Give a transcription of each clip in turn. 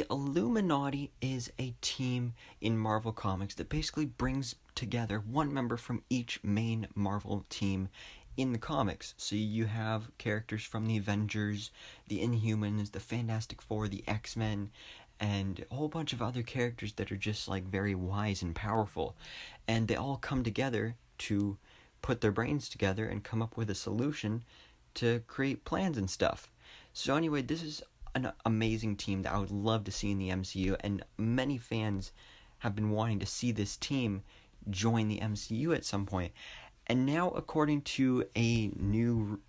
the Illuminati is a team in Marvel Comics that basically brings together one member from each main Marvel team in the comics. So you have characters from the Avengers, the Inhumans, the Fantastic Four, the X-Men, and a whole bunch of other characters that are just like very wise and powerful. And they all come together to put their brains together and come up with a solution to create plans and stuff. So anyway, this is an amazing team that I would love to see in the MCU, and many fans have been wanting to see this team join the MCU at some point. And now, according to a new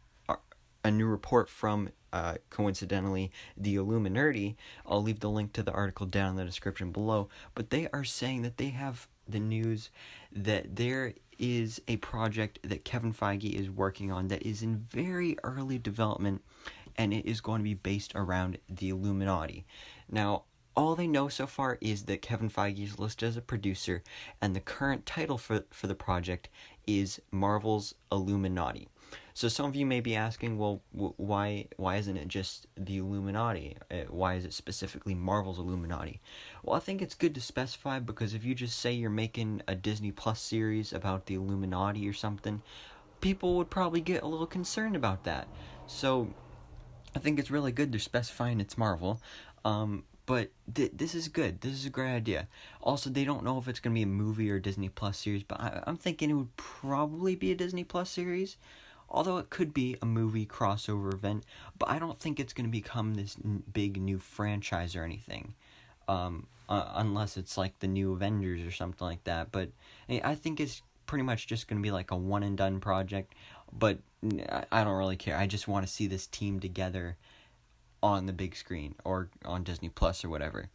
report from, coincidentally, the Illuminerdi, I'll leave the link to the article down in the description below, but they are saying that they have the news that there is a project that Kevin Feige is working on that is in very early development, and it is going to be based around the Illuminati. Now, all they know so far is that Kevin Feige is listed as a producer, and the current title for the project is Marvel's Illuminati. So some of you may be asking, well, why isn't it just the Illuminati? Why is it specifically Marvel's Illuminati? Well, I think it's good to specify, because if you just say you're making a Disney Plus series about the Illuminati or something, people would probably get a little concerned about that. So I think it's really good they're specifying it's Marvel. But this is good. This is a great idea. Also, they don't know if it's going to be a movie or a Disney Plus series, but I'm thinking it would probably be a Disney Plus series, although it could be a movie crossover event, but I don't think it's going to become this big new franchise or anything, unless it's like the new Avengers or something like that. But I think it's pretty much just going to be like a one-and-done project, but I don't really care. I just want to see this team together on the big screen or on Disney Plus or whatever.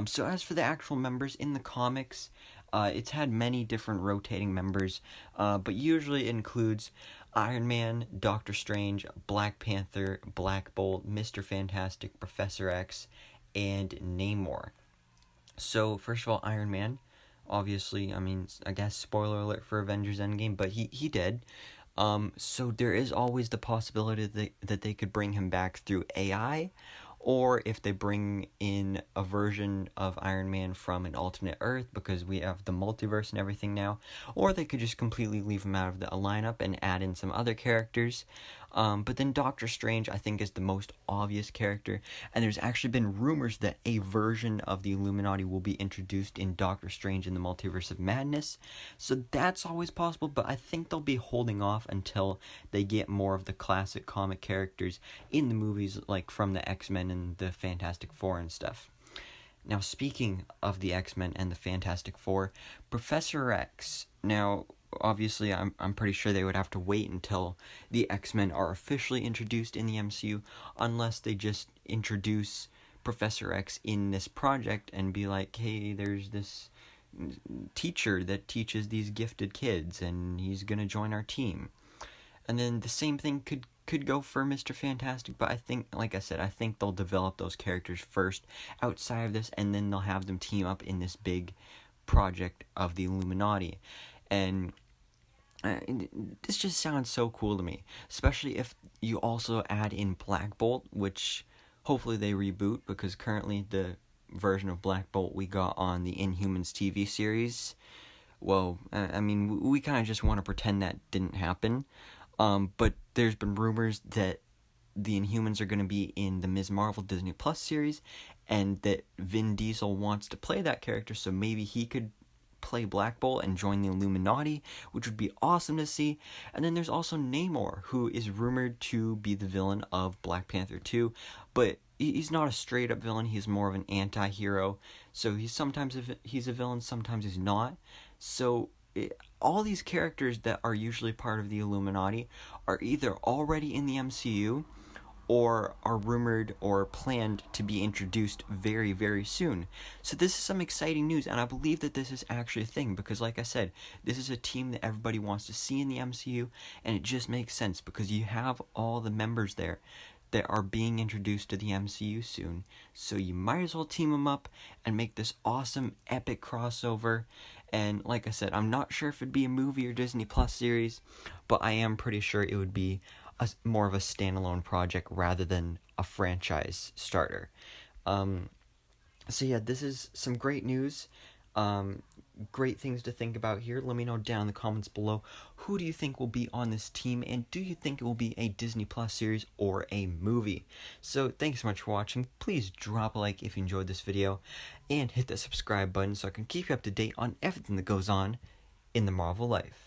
So as for the actual members in the comics, it's had many different rotating members, but usually it includes Iron Man, Doctor Strange, Black Panther, Black Bolt, Mr. Fantastic, Professor X, and Namor. So first of all, Iron Man, obviously, I guess spoiler alert for Avengers Endgame, but he did. So there is always the possibility that they could bring him back through AI, or if they bring in a version of Iron Man from an alternate Earth, because we have the multiverse and everything now, or they could just completely leave him out of the lineup and add in some other characters. But then Doctor Strange, I think, is the most obvious character, and there's actually been rumors that a version of the Illuminati will be introduced in Doctor Strange in the Multiverse of Madness, so that's always possible, but I think they'll be holding off until they get more of the classic comic characters in the movies, like from the X-Men and the Fantastic Four and stuff. Now, speaking of the X-Men and the Fantastic Four, Professor X, now, obviously, I'm pretty sure they would have to wait until the X-Men are officially introduced in the MCU, unless they just introduce Professor X in this project and be like, hey, there's this teacher that teaches these gifted kids, and he's gonna join our team. And then the same thing could go for Mr. Fantastic, but I think, like I said, I think they'll develop those characters first outside of this, and then they'll have them team up in this big project of the Illuminati. And this just sounds so cool to me, especially if you also add in Black Bolt, which hopefully they reboot, because currently the version of Black Bolt we got on the Inhumans TV series, well, we kind of just want to pretend that didn't happen, but there's been rumors that the Inhumans are going to be in the Ms. Marvel Disney Plus series, and that Vin Diesel wants to play that character, so maybe he could play Black Bolt and join the Illuminati, which would be awesome to see. And then there's also Namor, who is rumored to be the villain of Black Panther 2, but he's not a straight up villain, he's more of an anti-hero, so sometimes he's a villain, sometimes he's not. So all these characters that are usually part of the Illuminati are either already in the MCU, or are rumored or planned to be introduced very, very soon. So this is some exciting news, and I believe that this is actually a thing, because like I said, this is a team that everybody wants to see in the MCU, and it just makes sense, because you have all the members there that are being introduced to the MCU soon, so you might as well team them up and make this awesome, epic crossover. And like I said, I'm not sure if it'd be a movie or Disney Plus series, but I am pretty sure it would be more of a standalone project rather than a franchise starter. So yeah, this is some great news. Um, Great things to think about here. Let me know down in the comments below. Who do you think will be on this team, and do you think it will be a Disney Plus series or a movie? So thanks so much for watching. Please drop a like if you enjoyed this video, and hit that subscribe button so I can keep you up to date on everything that goes on in the Marvel life.